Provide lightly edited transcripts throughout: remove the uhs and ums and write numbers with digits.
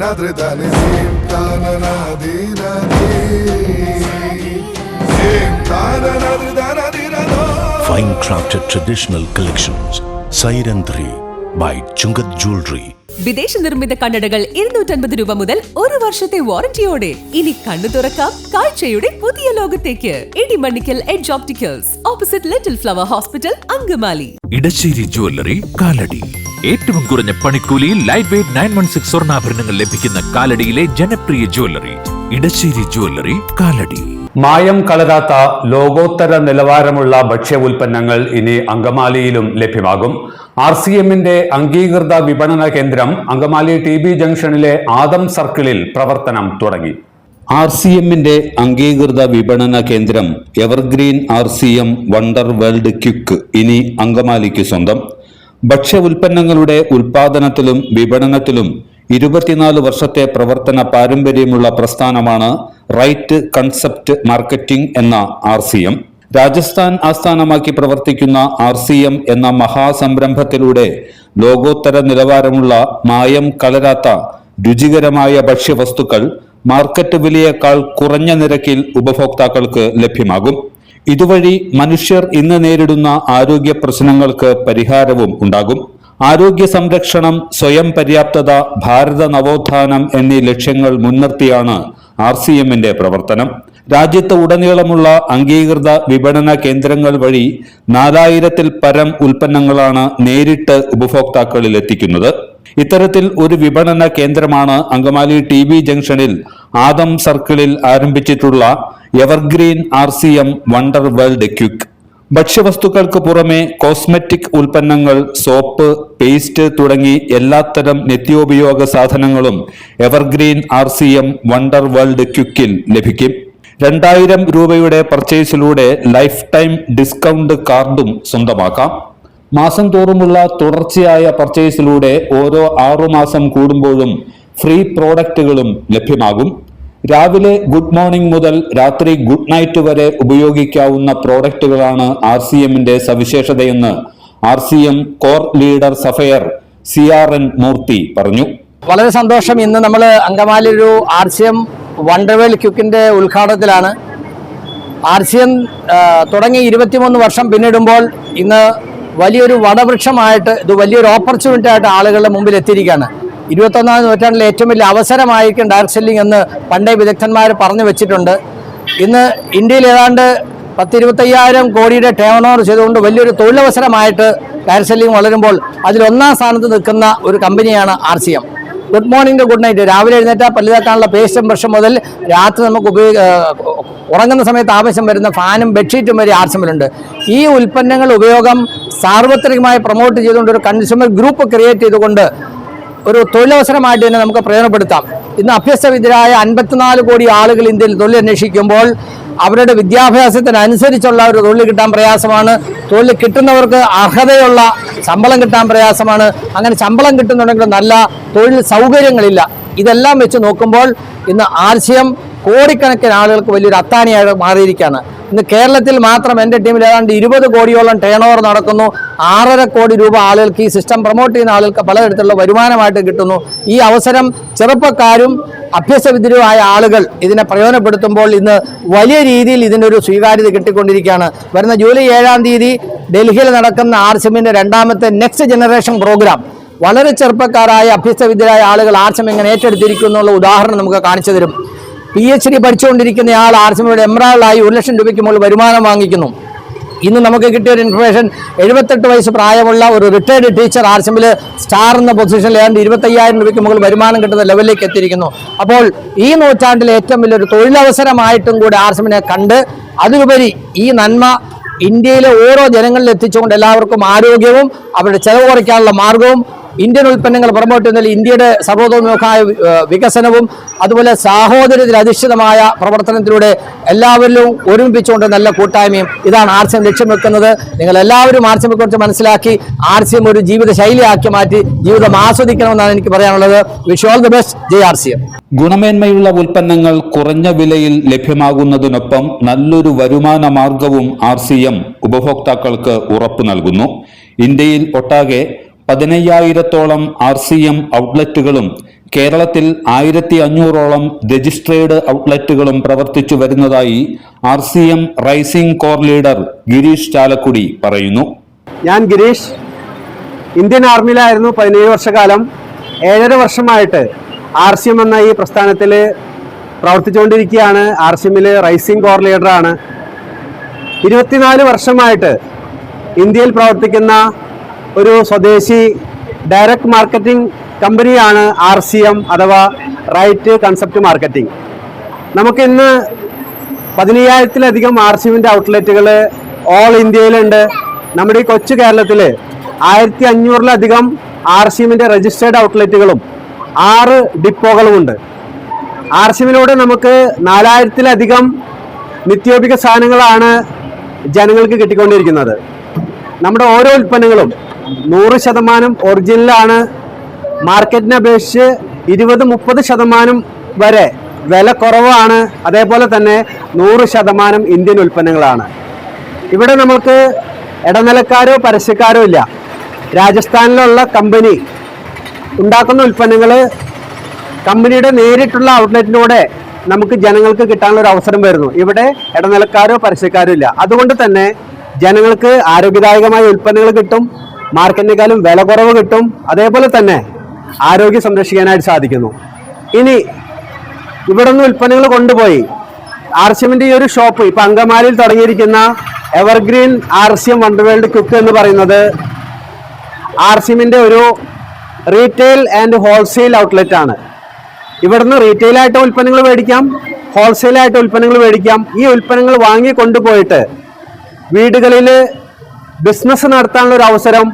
Fine crafted traditional collections. Siren 3 by Chungat Jewelry. വിദേശ നിർമ്മിത കണ്ണടകൾ 250 രൂപ മുതൽ 1 വർഷത്തെ വാറന്റിയോടെ. ഇനി കണ്ണു തുറക്കാം കാഴ്ചയുടെ പുതിയ ലോകത്തേക്ക്. Idimannickal edge opticals, opposite little flower hospital, Angamaly. Edassery jewellery, Kalady. ഏറ്റവും കുറഞ്ഞ പണിക്കൂലിയിൽ ലൈറ്റ് വെയ്റ്റ് 916 സ്വർണ്ണാഭരണങ്ങൾ ലഭിക്കുന്ന കാലടിയിലെ ജനപ്രിയ ജ്വല്ലറി ഇടശ്ശേരി ജ്വല്ലറി, കാലടി. മായം കലരാത്ത ലോകോത്തര നിലവാരമുള്ള ഭക്ഷ്യ ഉൽപ്പന്നങ്ങൾ ഇനി അങ്കമാലിയിലും ലഭ്യമാകും. RCMന്റെ അംഗീകൃത വിപണന കേന്ദ്രം അങ്കമാലി TB ജംഗ്ഷനിലെ ആദം സർക്കിളിൽ പ്രവർത്തനം തുടങ്ങി. RCMന്റെ അംഗീകൃത വിപണന കേന്ദ്രം evergreen RCM wonder world quick ഇനി അങ്കമാലിക്ക് സ്വന്തം. ഭക്ഷ്യ ഉൽപ്പന്നങ്ങളുടെ ഉൽപാദനത്തിലും വിപണനത്തിലും 24 വർഷത്തെ പ്രവർത്തന പാരമ്പര്യമുള്ള പ്രസ്ഥാനമാണ് റൈറ്റ് കൺസെപ്റ്റ് മാർക്കറ്റിംഗ് എന്ന RCM. രാജസ്ഥാൻ ആസ്ഥാനമാക്കി പ്രവർത്തിക്കുന്ന RCM എന്ന മഹാസംരംഭത്തിലൂടെ ലോകോത്തര നിലവാരമുള്ള മായം കലരാത്ത രുചികരമായ ഭക്ഷ്യവസ്തുക്കൾ മാർക്കറ്റ് വിലയേക്കാൾ കുറഞ്ഞ നിരക്കിൽ ഉപഭോക്താക്കൾക്ക് ലഭ്യമാകും. ഇതുവഴി മനുഷ്യർ ഇന്ന് നേരിടുന്ന ആരോഗ്യ പ്രശ്നങ്ങൾക്ക് പരിഹാരവും ഉണ്ടാകും. ആരോഗ്യ സംരക്ഷണം, സ്വയം പര്യാപ്തത, ഭാരത നവോത്ഥാനം എന്നീ ലക്ഷ്യങ്ങൾ മുൻനിർത്തിയാണ് RCMന്റെ പ്രവർത്തനം. രാജ്യത്ത് ഉടനീളമുള്ള അംഗീകൃത വിപണന കേന്ദ്രങ്ങൾ വഴി 4000-ൽ പരം ഉൽപ്പന്നങ്ങളാണ് നേരിട്ട് ഉപഭോക്താക്കളിൽ എത്തിക്കുന്നത്. ഇത്തരത്തിൽ ഒരു വിപണന കേന്ദ്രമാണ് അങ്കമാലി TB ജംഗ്ഷനിൽ ആദം സർക്കിളിൽ ആരംഭിച്ചിട്ടുള്ള evergreen RCM wonder world quick. ഭക്ഷ്യവസ്തുക്കൾക്ക് പുറമെ കോസ്മെറ്റിക് ഉൽപ്പന്നങ്ങൾ, സോപ്പ്, പേസ്റ്റ് തുടങ്ങി എല്ലാത്തരം നിത്യോപയോഗ സാധനങ്ങളും എവർഗ്രീൻ RCM വണ്ടർ വേൾഡ് ക്വിക്കിൽ ലഭിക്കും. 2000 രൂപയുടെ പർച്ചേസിലൂടെ ലൈഫ് ടൈം ഡിസ്കൗണ്ട് കാർഡും സ്വന്തമാക്കാം. മാസം തോറുമുള്ള തുടർച്ചയായ പർച്ചേസിലൂടെ ഓരോ 6 മാസം കൂടുമ്പോഴും ഫ്രീ പ്രോഡക്റ്റുകളും ലഭ്യമാകും. രാവിലെ ഗുഡ് മോർണിംഗ് മുതൽ രാത്രി ഗുഡ് നൈറ്റ് വരെ ഉപയോഗിക്കാവുന്ന പ്രോഡക്റ്റുകളാണ് RCMന്റെ സവിശേഷതയെന്ന് RCM core leader sapphire CRN മൂർത്തി പറഞ്ഞു. വളരെ സന്തോഷം. ഇന്ന് നമ്മൾ അങ്കമാലി ഒരു RCM വണ്ടർവേൽ ക്വിക്കിന്റെ ഉദ്ഘാടനത്തിലാണ്. RCM തുടങ്ങി 23 വർഷം പിന്നിടുമ്പോൾ ഇന്ന് വലിയൊരു വടവൃക്ഷമായിട്ട്, ഇത് വലിയൊരു ഓപ്പർച്യൂണിറ്റി ആയിട്ട് ആളുകളുടെ മുമ്പിൽ എത്തിയിരിക്കുകയാണ്. 21ാം നൂറ്റാണ്ടിലെ ഏറ്റവും വലിയ അവസരമായിരിക്കും ഡയറക്ട് സെല്ലിംഗ് എന്ന് പണ്ടേ വിദഗ്ധന്മാർ പറഞ്ഞു വെച്ചിട്ടുണ്ട്. ഇന്ന് ഇന്ത്യയിൽ ഏതാണ്ട് 10-25,000 കോടിയുടെ ടേൺ ഓവർ ചെയ്തുകൊണ്ട് വലിയൊരു തൊഴിലവസരമായിട്ട് ഡയറക്ട് സെല്ലിംഗ് വളരുമ്പോൾ അതിൽ 1ാം സ്ഥാനത്ത് നിൽക്കുന്ന ഒരു കമ്പനിയാണ് RCM. Good morning, good night, രാവിലെ എഴുന്നേറ്റാൽ പല്ലുതേക്കാനുള്ള പേസ്റ്റും ബ്രഷും മുതൽ രാത്രി നമുക്ക് ഉറങ്ങുന്ന സമയത്ത് ആവശ്യം വരുന്ന ഫാനും ബെഡ്ഷീറ്റും വരെ RCMലുണ്ട്. ഈ ഉൽപ്പന്നങ്ങൾ ഉപയോഗം സാർവത്രികമായി പ്രൊമോട്ട് ചെയ്തുകൊണ്ട് ഒരു കൺസ്യൂമർ ഗ്രൂപ്പ് ക്രിയേറ്റ് ചെയ്തുകൊണ്ട് ഒരു തൊഴിലവസരമായിട്ട് തന്നെ നമുക്ക് പ്രയോജനപ്പെടുത്താം. ഇന്ന് അഭ്യസ്തവിദ്യരായ 54 കോടി ആളുകൾ ഇന്ത്യയിൽ തൊഴിൽ അന്വേഷിക്കുമ്പോൾ അവരുടെ വിദ്യാഭ്യാസത്തിനനുസരിച്ചുള്ള ഒരു തൊഴിൽ കിട്ടാൻ പ്രയാസമാണ്. തൊഴിൽ കിട്ടുന്നവർക്ക് അർഹതയുള്ള ശമ്പളം കിട്ടാൻ പ്രയാസമാണ്. അങ്ങനെ ശമ്പളം കിട്ടുന്നുണ്ടെങ്കിലും നല്ല തൊഴിൽ സൗകര്യങ്ങളില്ല. ഇതെല്ലാം വെച്ച് നോക്കുമ്പോൾ ഇന്ന് RCM കോടിക്കണക്കിന് ആളുകൾക്ക് വലിയൊരു അത്താണിയായി മാറിയിരിക്കുകയാണ്. ഇന്ന് കേരളത്തിൽ മാത്രം എൻ്റെ ടീമിൽ ഏതാണ്ട് 20 കോടിയോളം ടേൺ ഓവർ നടക്കുന്നു. 6.5 കോടി രൂപ ആളുകൾക്ക്, ഈ സിസ്റ്റം പ്രൊമോട്ട് ചെയ്യുന്ന ആളുകൾക്ക് പലതരത്തിലുള്ള വരുമാനമായിട്ട് കിട്ടുന്നു. ഈ അവസരം ചെറുപ്പക്കാരും അഭ്യസ്തവിദ്യരുമായ ആളുകൾ ഇതിനെ പ്രയോജനപ്പെടുത്തുമ്പോൾ ഇന്ന് വലിയ രീതിയിൽ ഇതിനൊരു സ്വീകാര്യത കിട്ടിക്കൊണ്ടിരിക്കുകയാണ്. വരുന്ന ജൂലൈ 7-ാം തീയതി ഡൽഹിയിൽ നടക്കുന്ന RCMന്റെ 2ാമത്തെ നെക്സ്റ്റ് ജനറേഷൻ പ്രോഗ്രാം വളരെ ചെറുപ്പക്കാരായ അഭ്യസ്തവിദ്യരായ ആളുകൾ RCM എങ്ങനെ ഏറ്റെടുത്തിരിക്കും എന്നുള്ള ഉദാഹരണം നമുക്ക് കാണിച്ചു തരും. PhD പഠിച്ചുകൊണ്ടിരിക്കുന്ന ആൾ RCMയുടെ എംറാൾഡായി 1 ലക്ഷം രൂപയ്ക്ക് മുകളിൽ വരുമാനം വാങ്ങിക്കുന്നു. ഇന്ന് നമുക്ക് കിട്ടിയ ഒരു ഇൻഫർമേഷൻ, 78 വയസ്സ് പ്രായമുള്ള ഒരു റിട്ടയർഡ് ടീച്ചർ RCMൽ സ്റ്റാർ എന്ന പൊസിഷനിൽ ഏതാണ്ട് 25,000 രൂപയ്ക്ക് മുകളിൽ വരുമാനം കിട്ടുന്ന ലെവലിലേക്ക് എത്തിയിരിക്കുന്നു. അപ്പോൾ ഈ നൂറ്റാണ്ടിലെ ഏറ്റവും വലിയൊരു തൊഴിലവസരമായിട്ടും കൂടി RCMനെ കണ്ട്, അതിലുപരി ഈ നന്മ ഇന്ത്യയിലെ ഓരോ ജനങ്ങളിൽ എത്തിച്ചുകൊണ്ട് എല്ലാവർക്കും ആരോഗ്യവും അവരുടെ ചെലവ് കുറയ്ക്കാനുള്ള മാർഗവും ഇന്ത്യൻ ഉൽപ്പന്നങ്ങൾ പ്രൊമോട്ട് ചെയ്യുന്നതിൽ ഇന്ത്യയുടെ സർവതോന്മുഖമായ വികസനവും അതുപോലെ സാഹോദര്യത്തിൽ അധിഷ്ഠിതമായ പ്രവർത്തനത്തിലൂടെ എല്ലാവരിലും ഒരുമിപ്പിച്ചുകൊണ്ട് നല്ല കൂട്ടായ്മയും ഇതാണ് RCM ലക്ഷ്യം വെക്കുന്നത്. നിങ്ങൾ എല്ലാവരും RCMയെ കുറിച്ച് മനസ്സിലാക്കി RCM ഒരു ജീവിത ശൈലിയാക്കി മാറ്റി ജീവിതം ആസ്വദിക്കണമെന്നാണ് എനിക്ക് പറയാനുള്ളത്. Wish all the best. ജയ് RCM. ഗുണമേന്മയുള്ള ഉൽപ്പന്നങ്ങൾ കുറഞ്ഞ വിലയിൽ ലഭ്യമാകുന്നതിനൊപ്പം നല്ലൊരു വരുമാന മാർഗവും RCM ഉപഭോക്താക്കൾക്ക് ഉറപ്പു നൽകുന്നു. ഇന്ത്യയിൽ ഒട്ടാകെ 15,000-ഓളം RCM ഔട്ട്ലെറ്റുകളും കേരളത്തിൽ 1500ഓളം രജിസ്ട്രേഡ് ഔട്ട്ലെറ്റുകളും പ്രവർത്തിച്ചു വരുന്നതായി RCM rising core leader Girish Chalakudy പറയുന്നു. ഞാൻ ഗിരീഷ്, ഇന്ത്യൻ ആർമിയിലായിരുന്നു 17 വർഷക്കാലം. 7.5 വർഷമായിട്ട് RCM എന്ന ഈ പ്രസ്ഥാനത്തിൽ പ്രവർത്തിച്ചുകൊണ്ടിരിക്കുകയാണ്. RCMൽ റൈസിംഗ് കോർ ലീഡറാണ്. 24 വർഷമായിട്ട് ഇന്ത്യയിൽ പ്രവർത്തിക്കുന്ന ഒരു സ്വദേശി ഡയറക്റ്റ് മാർക്കറ്റിംഗ് കമ്പനിയാണ് RCM അഥവാ റൈറ്റ് കൺസെപ്റ്റ് മാർക്കറ്റിംഗ്. നമുക്കിന്ന് 15,000-ലധികം RCMൻ്റെ ഔട്ട്ലെറ്റുകൾ ഓൾ ഇന്ത്യയിലുണ്ട്. നമ്മുടെ ഈ കൊച്ചു കേരളത്തിൽ 1500-ലധികം RCMൻ്റെ രജിസ്റ്റേർഡ് ഔട്ട്ലെറ്റുകളും 6 ഡിപ്പോകളുമുണ്ട്. RCMലൂടെ നമുക്ക് 4000-ലധികം നിത്യോപയോഗ സാധനങ്ങളാണ് ജനങ്ങൾക്ക് കിട്ടിക്കൊണ്ടിരിക്കുന്നത്. നമ്മുടെ ഓരോ ഉൽപ്പന്നങ്ങളും 100% ഒറിജിനലാണ്. മാർക്കറ്റിനെ അപേക്ഷിച്ച് 20-30% വരെ വില കുറവാണ്. അതേപോലെ തന്നെ 100% ഇന്ത്യൻ ഉൽപ്പന്നങ്ങളാണ്. ഇവിടെ നമുക്ക് ഇടനിലക്കാരോ പരസ്യക്കാരോ ഇല്ല. രാജസ്ഥാനിലുള്ള കമ്പനി ഉണ്ടാക്കുന്ന ഉൽപ്പന്നങ്ങൾ കമ്പനിയുടെ നേരിട്ടുള്ള ഔട്ട്ലെറ്റിലൂടെ നമുക്ക് ജനങ്ങൾക്ക് കിട്ടാനുള്ള ഒരു അവസരം വരുന്നു. ഇവിടെ ഇടനിലക്കാരോ പരസ്യക്കാരോ ഇല്ല. അതുകൊണ്ട് തന്നെ ജനങ്ങൾക്ക് ആരോഗ്യദായകമായ ഉൽപ്പന്നങ്ങൾ കിട്ടും, മാർക്കറ്റിനേക്കാളും വില കുറവ് കിട്ടും. അതേപോലെ തന്നെ ആരോഗ്യം സംരക്ഷിക്കാനായിട്ട് സാധിക്കുന്നു. ഇനി ഇവിടെ നിന്ന് ഉൽപ്പന്നങ്ങൾ കൊണ്ടുപോയി RCMൻ്റെ ഈ ഒരു ഷോപ്പ് ഇപ്പം അങ്കമാലിയിൽ തുടങ്ങിയിരിക്കുന്ന എവർഗ്രീൻ RCM വണ്ടർവേൾഡ് കുക്ക് എന്ന് പറയുന്നത് RCMൻ്റെ ഒരു റീറ്റെയിൽ ആൻഡ് ഹോൾസെയിൽ ഔട്ട്ലെറ്റ് ആണ്. ഇവിടുന്ന് റീറ്റെയിലായിട്ട് ഉൽപ്പന്നങ്ങൾ മേടിക്കാം, ഹോൾസെയിലായിട്ട് ഉൽപ്പന്നങ്ങൾ മേടിക്കാം. ഈ ഉൽപ്പന്നങ്ങൾ വാങ്ങി കൊണ്ടുപോയിട്ട് വീടുകളിൽ ബിസിനസ് നടത്താനുള്ള ഒരു അവസരം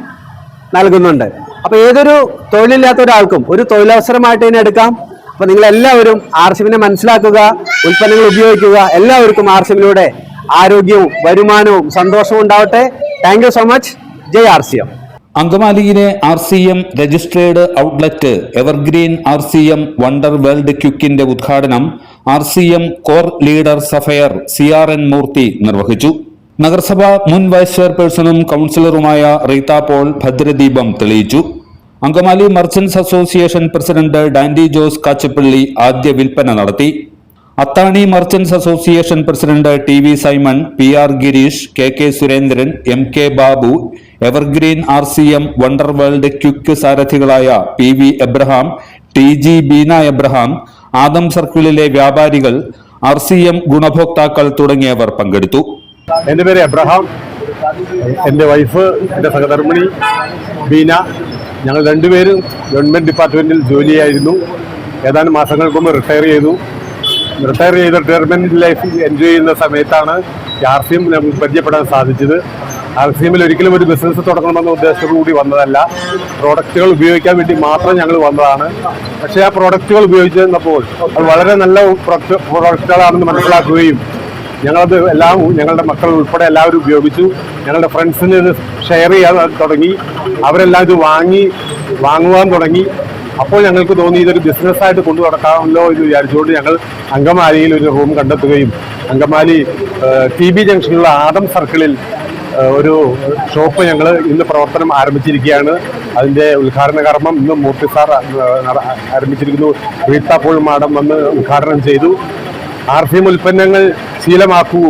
നൽകുന്നുണ്ട്. അപ്പോൾ ഏതൊരു തൊഴിലില്ലാത്ത ഒരാൾക്കും ഒരു തൊഴിലവസരമായിട്ട് ഇതിനെ എടുക്കാം. അപ്പോൾ നിങ്ങളെല്ലാവരും RCMനെ മനസ്സിലാക്കുക, ഉൽപ്പന്നങ്ങൾ ഉപയോഗിക്കുക. എല്ലാവർക്കും RCMലൂടെ ആരോഗ്യവും വരുമാനവും സന്തോഷവും ഉണ്ടാവട്ടെ. Thank you so much. Jai RCM. അങ്കമാലിയിലെ RCM registered outlet evergreen RCM wonder world ക്യുക്കിന്റെ ഉദ്ഘാടനം RCM core leader sapphire CRN Murthy നിർവഹിച്ചു. നഗരസഭ മുൻ വൈസ് ചെയർപേഴ്സണും കൗൺസിലറുമായ റീത്ത പോൾ ഭദ്രദീപം തെളിയിച്ചു. Angamaly merchants association president Dandy Jose Kachappally ആദ്യ വിൽപ്പന നടത്തി. Athani merchants association president TV Simon, PR Girish, KK Surendran, MK Babu, evergreen RCM wonder world quick സാരഥികളായ PV Abraham, TG Beena Abraham, Adam സർക്കിളിലെ വ്യാപാരികൾ, RCM ഗുണഭോക്താക്കൾ തുടങ്ങിയവർ പങ്കെടുത്തു. എൻ്റെ പേര് എബ്രഹാം, എൻ്റെ വൈഫ്, എൻ്റെ സഹധർമ്മിണി ബീന. ഞങ്ങൾ രണ്ടുപേരും ഗവൺമെൻറ് ഡിപ്പാർട്ട്മെൻറ്റിൽ ജോലിയായിരുന്നു. ഏതാനും മാസങ്ങൾക്ക് മുമ്പ് റിട്ടയർ ചെയ്തു. റിട്ടയർമെൻറ്റ് ലൈഫ് എൻജോയ് ചെയ്യുന്ന സമയത്താണ് RCM നമുക്ക് പരിചയപ്പെടാൻ സാധിച്ചത്. RCMൽ ഒരിക്കലും ഒരു ബിസിനസ് തുടങ്ങണമെന്ന ഉദ്ദേശത്തോടുകൂടി വന്നതല്ല, പ്രോഡക്റ്റുകൾ ഉപയോഗിക്കാൻ വേണ്ടി മാത്രം ഞങ്ങൾ വന്നതാണ്. പക്ഷേ ആ പ്രോഡക്റ്റുകൾ ഉപയോഗിച്ച് വന്നപ്പോൾ അത് വളരെ നല്ല പ്രോഡക്റ്റുകളാണെന്ന് മനസ്സിലാക്കുകയും ഞങ്ങളത് എല്ലാം ഞങ്ങളുടെ മക്കൾ ഉൾപ്പെടെ എല്ലാവരും ഉപയോഗിച്ചു. ഞങ്ങളുടെ ഫ്രണ്ട്സിന് ഇത് ഷെയർ ചെയ്യാൻ തുടങ്ങി. അവരെല്ലാം ഇത് വാങ്ങുവാൻ തുടങ്ങി. അപ്പോൾ ഞങ്ങൾക്ക് തോന്നി ഇതൊരു ബിസിനസ്സായിട്ട് കൊണ്ടു നടക്കാമല്ലോ എന്ന് വിചാരിച്ചുകൊണ്ട് ഞങ്ങൾ അങ്കമാലിയിൽ ഒരു റൂം കണ്ടെത്തുകയും അങ്കമാലി TB ജംഗ്ഷനിലുള്ള ആദം സർക്കിളിൽ ഒരു ഷോപ്പ് ഞങ്ങൾ ഇന്ന് പ്രവർത്തനം ആരംഭിച്ചിരിക്കുകയാണ്. അതിൻ്റെ ഉദ്ഘാടന കർമ്മം ഇന്ന് മൂർത്തി സാർ ആരംഭിച്ചിരിക്കുന്നു. റീത്ത പോൾ മാഡം വന്ന് ഉദ്ഘാടനം ചെയ്തു. RCM ഉൽപ്പന്നങ്ങൾ ശീലമാക്കൂ,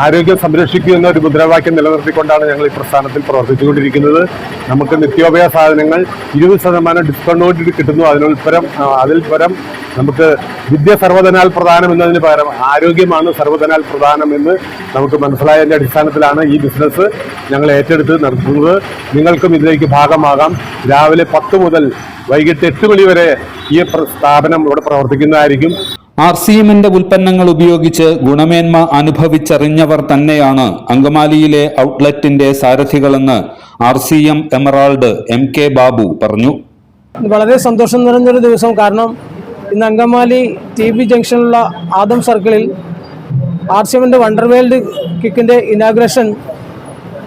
ആരോഗ്യം സംരക്ഷിക്കൂ എന്നൊരു മുദ്രാവാക്യം നിലനിർത്തിക്കൊണ്ടാണ് ഞങ്ങൾ ഈ പ്രസ്ഥാനത്തിൽ പ്രവർത്തിച്ചുകൊണ്ടിരിക്കുന്നത്. നമുക്ക് നിത്യോപയോഗ സാധനങ്ങൾ 20% ഡിസ്കൗണ്ടോട് കിട്ടുന്നു. അതിൽ പരം നമുക്ക് വിദ്യ സർവ്വധനാൽ പ്രധാനം എന്നതിന് പകരം ആരോഗ്യമാണ് സർവ്വധനാൽ പ്രധാനം എന്ന് നമുക്ക് മനസ്സിലായതിൻ്റെ അടിസ്ഥാനത്തിലാണ് ഈ ബിസിനസ് ഞങ്ങൾ ഏറ്റെടുത്ത് നടത്തുന്നത്. നിങ്ങൾക്കും ഇതിലേക്ക് ഭാഗമാകാം. രാവിലെ 10 മുതൽ വൈകിട്ട് 8 മണി വരെ ഈ സ്ഥാപനം ഇവിടെ പ്രവർത്തിക്കുന്നതായിരിക്കും. RCMന്റെ ഉൽപ്പന്നങ്ങൾ ഉപയോഗിച്ച് ഗുണമേന്മ അനുഭവിച്ചറിഞ്ഞവർ തന്നെയാണ് അങ്കമാലിയിലെ ഔട്ട്ലെറ്റിന്റെ സാരഥികളെന്ന് RCM എമറാൾഡ് MK ബാബു പറഞ്ഞു. വളരെ സന്തോഷം നിറഞ്ഞൊരു ദിവസം. കാരണം ഇന്ന് അങ്കമാലി TB ജംഗ്ഷനിലുള്ള ആദം സർക്കിളിൽ RCMന്റെ വണ്ടർവേൾഡ് കിക്കിൻ്റെ inauguration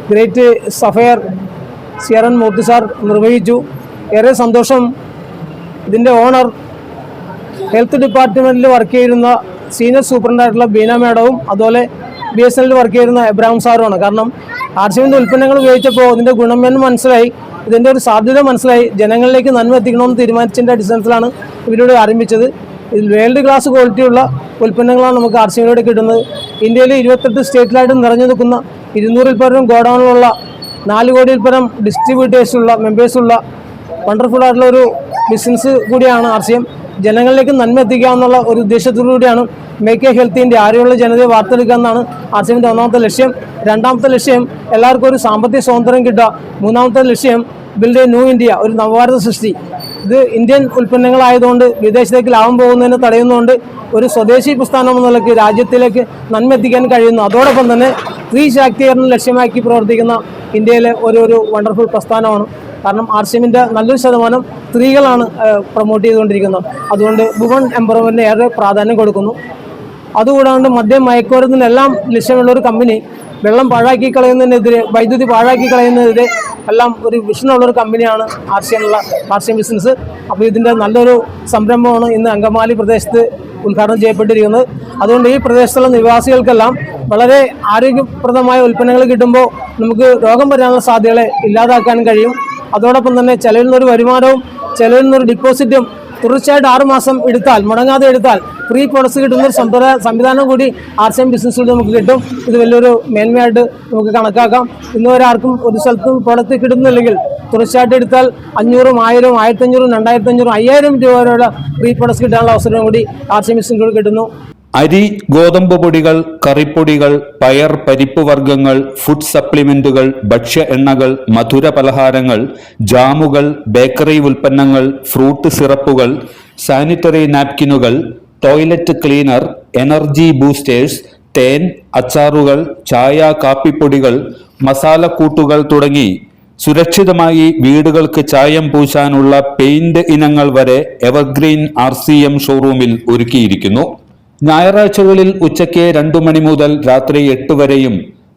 great sapphire CRN Murthy sir നിർവഹിച്ചു. ഏറെ സന്തോഷം. ഇതിൻ്റെ ഓണർ ഹെൽത്ത് ഡിപ്പാർട്ട്മെൻറ്റിൽ വർക്ക് ചെയ്യുന്ന സീനിയർ സൂപ്രണ്ടായിട്ടുള്ള ബീന മാഡവും അതുപോലെ BSNL വർക്ക് ചെയ്യുന്ന എബ്രഹാം സാറുമാണ്. കാരണം RCMൻ്റെ ഉൽപ്പന്നങ്ങൾ ഉപയോഗിച്ചപ്പോൾ അതിൻ്റെ ഗുണമേന്മ മനസ്സിലായി. ഇതിൻ്റെ ഒരു സാധ്യത മനസ്സിലായി ജനങ്ങളിലേക്ക് നന്മ എത്തിക്കണമെന്ന് തീരുമാനിച്ചതിൻ്റെ അടിസ്ഥാനത്തിലാണ് ഇവരോട് ആരംഭിച്ചത്. ഇതിൽ വേൾഡ് ക്ലാസ് ക്വാളിറ്റിയുള്ള ഉൽപ്പന്നങ്ങളാണ് നമുക്ക് RCMലൂടെ കിട്ടുന്നത്. ഇന്ത്യയിൽ 28 സ്റ്റേറ്റിലായിട്ട് നിറഞ്ഞു നിൽക്കുന്ന 200-ൽ പരം ഗോഡൗണിലുള്ള 4 കോടിയിൽ പരം ഡിസ്ട്രിബ്യൂട്ടേഴ്സുള്ള മെമ്പേഴ്സുള്ള വണ്ടർഫുൾ ആയിട്ടുള്ള ഒരു ബിസിനസ് കൂടിയാണ് RCM. ജനങ്ങളിലേക്ക് നന്മ എത്തിക്കാമെന്നുള്ള ഒരു ഉദ്ദേശത്തോടുകൂടിയാണ് മേക്ക് എ ഹെൽത്ത് ഇന്ത്യ, ആരോഗ്യമുള്ള ജനതയെ വാർത്തെടുക്കുക എന്നാണ് RCMൻ്റെ ഒന്നാമത്തെ ലക്ഷ്യം. രണ്ടാമത്തെ ലക്ഷ്യം എല്ലാവർക്കും ഒരു സാമ്പത്തിക സ്വാതന്ത്ര്യം കിട്ടുക. മൂന്നാമത്തെ ലക്ഷ്യം ബിൽഡ് എ ന്യൂ ഇന്ത്യ, ഒരു നവഭാരത സൃഷ്ടി. ഇത് ഇന്ത്യൻ ഉൽപ്പന്നങ്ങളായതുകൊണ്ട് വിദേശത്തേക്ക് ലാഭം പോകുന്നതിന് തടയുന്നതുകൊണ്ട് ഒരു സ്വദേശി പ്രസ്ഥാനം എന്ന നിലയ്ക്ക് രാജ്യത്തിലേക്ക് നന്മ എത്തിക്കാൻ കഴിയുന്നു. അതോടൊപ്പം തന്നെ സ്ത്രീ ശാക്തീകരണം ലക്ഷ്യമാക്കി പ്രവർത്തിക്കുന്ന ഇന്ത്യയിലെ ഒരു വണ്ടർഫുൾ പ്രസ്ഥാനമാണ്. കാരണം RCMൻ്റെ നല്ലൊരു ശതമാനം സ്ത്രീകളാണ് പ്രൊമോട്ട് ചെയ്തുകൊണ്ടിരിക്കുന്നത്. അതുകൊണ്ട് വുമൺ എംപവർമെൻറ്റിന് ഏറെ പ്രാധാന്യം കൊടുക്കുന്നു. അതുകൂടാണ്ട് മദ്യം മയക്കുമരുന്നിനെല്ലാം ലക്ഷ്യമുള്ള ഒരു കമ്പനി വെള്ളം പാഴാക്കി കളയുന്നതിനെതിരെ, വൈദ്യുതി പാഴാക്കി കളയുന്നതിനെതിരെ എല്ലാം ഒരു വിഷനുള്ളൊരു കമ്പനിയാണ് RCM ബിസിനസ്. അപ്പോൾ ഇതിൻ്റെ നല്ലൊരു സംരംഭമാണ് ഇന്ന് അങ്കമാലി പ്രദേശത്ത് ഉദ്ഘാടനം ചെയ്യപ്പെട്ടിരിക്കുന്നത്. അതുകൊണ്ട് ഈ പ്രദേശത്തുള്ള നിവാസികൾക്കെല്ലാം വളരെ ആരോഗ്യപ്രദമായ ഉൽപ്പന്നങ്ങൾ കിട്ടുമ്പോൾ നമുക്ക് രോഗം വരാനുള്ള സാധ്യതകളെ ഇല്ലാതാക്കാൻ കഴിയും. അതോടൊപ്പം തന്നെ ചിലരിൽ നിന്നൊരു വരുമാനവും ചിലരിൽ നിന്നൊരു ഡിപ്പോസിറ്റും തുടർച്ചയായിട്ട് 6 മാസം എടുത്താൽ, മുടങ്ങാതെ എടുത്താൽ ഫ്രീ പ്രോഡക്ട്സ് കിട്ടുന്ന ഒരു സംവിധാനം കൂടി RCM ബിസിനസ്സിലൂടെ നമുക്ക് കിട്ടും. ഇത് വലിയൊരു മേന്മയായിട്ട് നമുക്ക് കണക്കാക്കാം. ഇന്ന് വരെ ആർക്കും ഒരു സ്ഥലത്തും പ്രോഡക്റ്റ് കിട്ടുന്നില്ലെങ്കിൽ തുടർച്ചയായിട്ട് എടുത്താൽ 500, 1000, 1500, 2500, 5000 രൂപ വരെയുള്ള ഫ്രീ പ്രോഡക്ട്സ് കിട്ടാനുള്ള അവസരം കൂടി RCM ബിസിനസ്സിലൂടെ കിട്ടുന്നു. അരി, ഗോതമ്പ് പൊടികൾ, കറിപ്പൊടികൾ, പയർ, പരിപ്പ് വർഗ്ഗങ്ങൾ, ഫുഡ് സപ്ലിമെന്റുകൾ, ഭക്ഷ്യ എണ്ണകൾ, മധുര പലഹാരങ്ങൾ, ജാമുകൾ, ബേക്കറി ഉൽപ്പന്നങ്ങൾ, ഫ്രൂട്ട് സിറപ്പുകൾ, സാനിറ്ററി നാപ്കിനുകൾ, ടോയ്ലറ്റ് ക്ലീനർ, എനർജി ബൂസ്റ്റേഴ്സ്, തേൻ, അച്ചാറുകൾ, ചായ, കാപ്പിപ്പൊടികൾ, മസാലക്കൂട്ടുകൾ തുടങ്ങി സുരക്ഷിതമായി വീടുകൾക്ക് ചായം പൂശാനുള്ള പെയിന്റ് ഇനങ്ങൾ വരെ എവർഗ്രീൻ RCM ഷോറൂമിൽ ഒരുക്കിയിരിക്കുന്നു. ഞായറാഴ്ചകളിൽ ഉച്ചയ്ക്ക് 2 മണി മുതൽ രാത്രി 8 വരെയും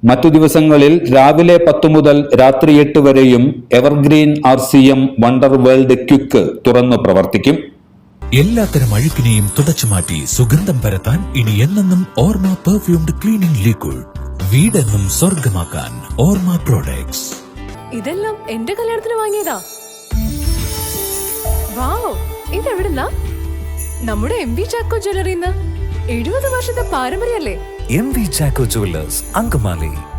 മറ്റു ദിവസങ്ങളിൽ രാവിലെ 10 മുതൽ രാത്രി 8 വരെയും evergreen RCM wonder world quick തുറന്നു പ്രവർത്തിക്കും. എല്ലാത്തരം അഴുക്കിനെയും തുടച്ചുമാറ്റി സുഗന്ധം പരത്താൻ ഇനി എന്നെന്നും ഓർമ്മ പെർഫ്യൂംഡ് ക്ലീനിംഗ് ലിക്വിഡ്. വീടെന്നും സ്വർഗമാക്കാൻ ഓർമ്മ പ്രോഡക്ട്സ്. ഇതെല്ലാം എന്റെ കല്യാണത്തിന് വാങ്ങിയതാ. വാവ്, ഇതെവിടുന്നാ? നമ്മുടെ MV ചാക്കോ ജ്വല്ലറിന്ന്. 70 വർഷത്തെ പാരമ്പര്യല്ലേ? MV Chacko jewellers, Angamaly.